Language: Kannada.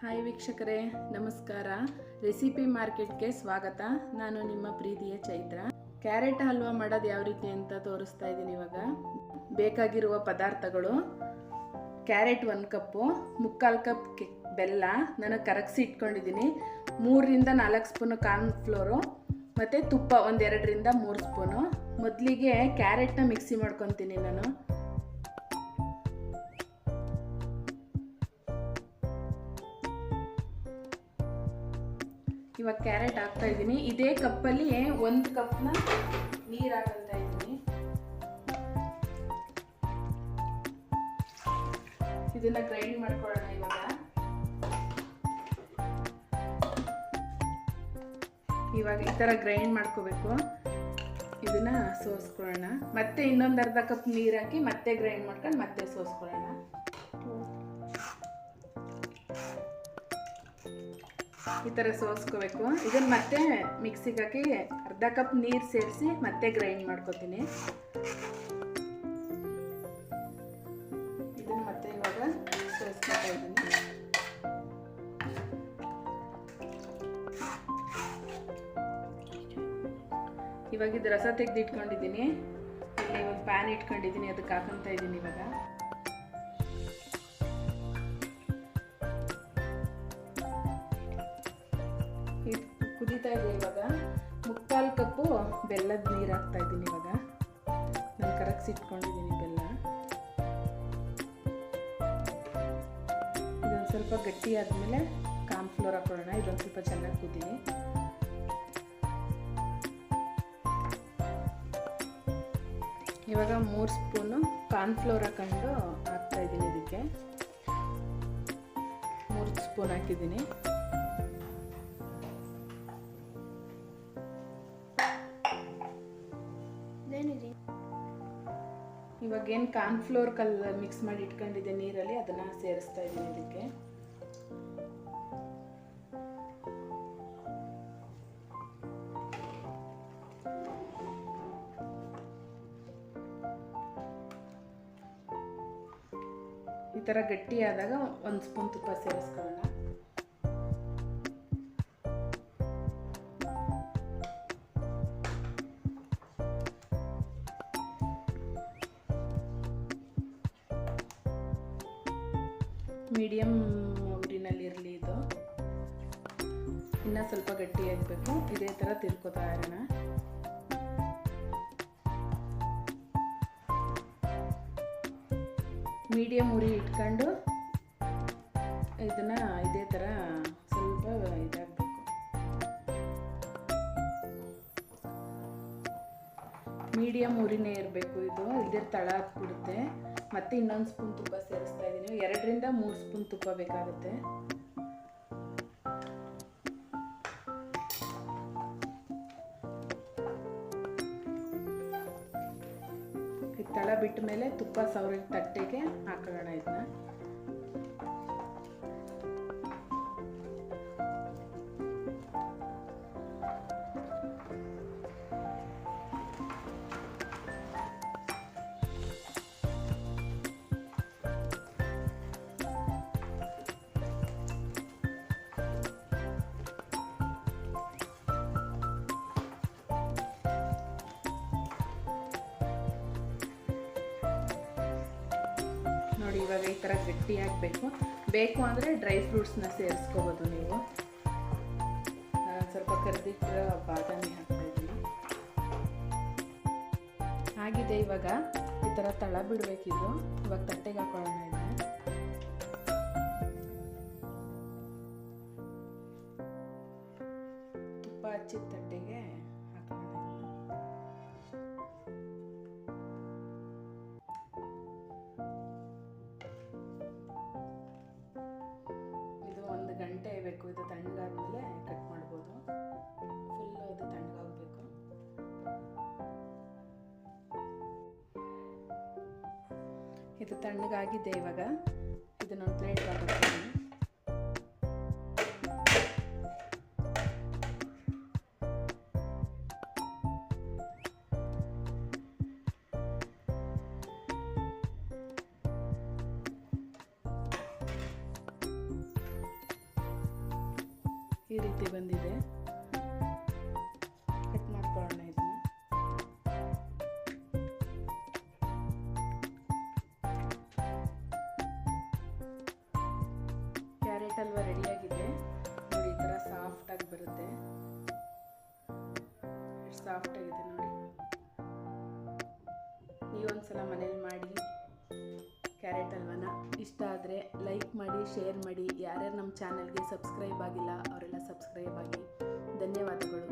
ಹಾಯ್ ವೀಕ್ಷಕರೇ, ನಮಸ್ಕಾರ. ರೆಸಿಪಿ ಮಾರ್ಕೆಟ್ಗೆ ಸ್ವಾಗತ. ನಾನು ನಿಮ್ಮ ಪ್ರೀತಿಯ ಚೈತ್ರ. ಕ್ಯಾರೆಟ್ ಹಲ್ವಾ ಮಾಡೋದು ಯಾವ ರೀತಿ ಅಂತ ತೋರಿಸ್ತಾ ಇದ್ದೀನಿ. ಇವಾಗ ಬೇಕಾಗಿರುವ ಪದಾರ್ಥಗಳು: ಕ್ಯಾರೆಟ್ 1 ಕಪ್ಪು, 3/4 ಕಪ್ ಬೆಲ್ಲ ನಾನು ಕರಗಿಸಿ ಇಟ್ಕೊಂಡಿದ್ದೀನಿ, 3ರಿಂದ 4 ಸ್ಪೂನು ಕಾರ್ನ್ಫ್ಲೋರು ಮತ್ತು ತುಪ್ಪ 2ರಿಂದ 3 ಸ್ಪೂನು. ಮೊದಲಿಗೆ ಕ್ಯಾರೆಟ್ನ ಮಿಕ್ಸಿ ಮಾಡ್ಕೊತೀನಿ ನಾನು. ಇವಾಗ ಕ್ಯಾರೆಟ್ ಹಾಕ್ತಾ ಇದ್ದೀನಿ. ಇದೇ ಕಪ್ಪಲ್ಲಿ 1 ಕಪ್ನ ನೀರು ಹಾಕ್ತಾ ಇದ್ದೀನಿ. ಇದನ್ನ ಗ್ರೈಂಡ್ ಮಾಡ್ಕೊಳ್ಳೋಣ. ಇವಾಗ ಈ ಥರ ಗ್ರೈಂಡ್ ಮಾಡ್ಕೋಬೇಕು. ಇದನ್ನ ಸೋಸ್ಕೊಳ್ಳೋಣ. ಮತ್ತೆ ಇನ್ನೊಂದು ಅರ್ಧ ಕಪ್ ನೀರು ಹಾಕಿ ಮತ್ತೆ ಗ್ರೈಂಡ್ ಮಾಡ್ಕೊಂಡು ಮತ್ತೆ ಸೋಸ್ಕೊಳ್ಳೋಣ. ಈ ಥರ ಸೋಸ್ಕೋಬೇಕು. ಇದನ್ನು ಮತ್ತೆ ಮಿಕ್ಸಿಗೆ ಹಾಕಿ ಅರ್ಧ ಕಪ್ ನೀರು ಸೇರಿಸಿ ಮತ್ತೆ ಗ್ರೈಂಡ್ ಮಾಡ್ಕೋತೀನಿ. ಇದನ್ನು ಮತ್ತೆ ಇವಾಗ ಸೋಸ್ಕೊತಾ ಇದ್ದೀನಿ. ಇವಾಗ ಇದು ರಸ ತೆಗೆದು ಇಟ್ಕೊಂಡಿದ್ದೀನಿ. ಇಲ್ಲಿ ಒಂದು ಪ್ಯಾನ್ ಇಟ್ಕೊಂಡಿದ್ದೀನಿ, ಅದಕ್ಕೆ ಹಾಕೊಂತ ಇದ್ದೀನಿ. ಇವಾಗ ಕುದೀತಾ ಇದೆ. ಇವಾಗ 3/4 ಕಪ್ಪು ಬೆಲ್ಲದ ನೀರು ಹಾಕ್ತಾ ಇದ್ದೀನಿ. ಇವಾಗ ನಾನು ಕರಗಿಸಿ ಇಟ್ಕೊಂಡಿದ್ದೀನಿ ಬೆಲ್ಲ. ಇದೊಂದು ಸ್ವಲ್ಪ ಗಟ್ಟಿ ಆದಮೇಲೆ ಕಾರ್ನ್ಫ್ಲೋರ್ ಹಾಕೊಳ್ಳೋಣ. ಇದೊಂದು ಸ್ವಲ್ಪ ಚೆನ್ನಾಗಿ ಕುದೀನಿ. ಇವಾಗ 3 ಸ್ಪೂನು ಕಾರ್ನ್ಫ್ಲೋರ್ ಹಾಕೊಂಡು ಹಾಕ್ತಾ ಇದ್ದೀನಿ. ಇದಕ್ಕೆ 3 ಸ್ಪೂನ್ ಹಾಕಿದ್ದೀನಿ. ಇವಾಗ ಏನು ಕಾರ್ನ್ಫ್ಲೋರ್ ಮಿಕ್ಸ್ ಮಾಡಿ ಇಟ್ಕೊಂಡಿದ್ದೆ ನೀರಲ್ಲಿ, ಅದನ್ನು ಸೇರಿಸ್ತಾ ಇದ್ದೀನಿ ಇದಕ್ಕೆ. ಈ ಥರ ಗಟ್ಟಿ ಆದಾಗ 1 ಸ್ಪೂನ್ ತುಪ್ಪ ಸೇರಿಸ್ಕೊಳ್ಳೋಣ. ಮೀಡಿಯಮ್ ಉರಿನಲ್ಲಿರಲಿ ಇದು. ಇನ್ನೂ ಸ್ವಲ್ಪ ಗಟ್ಟಿ ಆಗಬೇಕು. ಇದೇ ಥರ ತಿರ್ಕೋತಾ ಇರೋಣ. ಮೀಡಿಯಮ್ ಉರಿ ಇಟ್ಕೊಂಡು ಇದನ್ನು ಇದೇ ಥರ ಸ್ವಲ್ಪ ಇದಾಗಬೇಕು. ಮೀಡಿಯಮ್ ಉರಿನೇ ಇರಬೇಕು ಇದು, ಇದೇ ತಳ ಹಾಕ್ಬಿಡುತ್ತೆ. ಮತ್ತೆ ಇನ್ನೊಂದು ಸ್ಪೂನ್ ತುಪ್ಪ ಸೇರಿಸ್ತಾ ಇದ್ದೀನಿ. 2ರಿಂದ 3 ಸ್ಪೂನ್ ತುಪ್ಪ ಬೇಕಾಗುತ್ತೆ. ತಳ ಬಿಟ್ಟ ಮೇಲೆ ತುಪ್ಪ ಸವರಿದ ತಟ್ಟೆಗೆ ಹಾಕೊಳ್ಳೋಣ. ಇದನ್ನ ನೋಡಿ. ಇವಾಗ ಈ ಥರ ಗಟ್ಟಿ ಆಗಬೇಕು. ಬೇಕು ಅಂದರೆ ಡ್ರೈ ಫ್ರೂಟ್ಸ್ನ ಸೇರಿಸ್ಕೋಬೋದು ನೀವು. ಸ್ವಲ್ಪ ಕರಿದಿಟ್ಟು ಬಾದಾಮಿ ಹಾಕ್ತಾ ಇದ್ದೀನಿ. ಆಗಿದೆ. ಇವಾಗ ಈ ಥರ ತಳ ಬಿಡಬೇಕಿದು. ಇವಾಗ ತಟ್ಟೆಗೆ ಹಾಕೊಳ್ಳೋಣ. ಇದನ್ನ ತುಪ್ಪ ಹಚ್ಚಿದ ತಟ್ಟೆಗೆ ಹಾಕೋಣ. ಇದು 1 ಗಂಟೆ ಬೇಕು. ಇದು ತಣ್ಣಗಾದ್ಮೇಲೆ ಕಟ್ ಮಾಡ್ಬೋದು. ಫುಲ್ಲು ಇದು ತಣ್ಣಗಾಗಬೇಕು. ಇದು ತಣ್ಣಗಾಗಿದೆ. ಇವಾಗ ಇದನ್ನೊಂದು ಪ್ಲೇಟ್ಗೆ ಹಾಕ್ತೀನಿ. ಈ ರೀತಿ ಬಂದಿದೆ. ಕಟ್ ಮಾಡ್ಕೊಳ್ಳೋಣ ಇದನ್ನ. ಕ್ಯಾರೆಟ್ ಹಲ್ವಾ ರೆಡಿಯಾಗಿದೆ ನೋಡಿ. ಈ ಥರ ಸಾಫ್ಟಾಗಿ ಬರುತ್ತೆ. ಎಷ್ಟು ಸಾಫ್ಟಾಗಿದೆ ನೋಡಿ. ನೀವೊಂದ್ಸಲ ಮನೇಲಿ ಮಾಡಿ ಕ್ಯಾರೆಟ್ ಹಲ್ವಾನ. ಇಷ್ಟ ಆದರೆ ಲೈಕ್ ಮಾಡಿ, ಶೇರ್ ಮಾಡಿ. ಯಾರ್ಯಾರು ನಮ್ಮ ಚಾನಲ್ಗೆ ಸಬ್ಸ್ಕ್ರೈಬ್ ಆಗಿಲ್ಲ ಅವರೆಲ್ಲ ಸಬ್ಸ್ಕ್ರೈಬ್ ಆಗಿ. ಧನ್ಯವಾದಗಳು.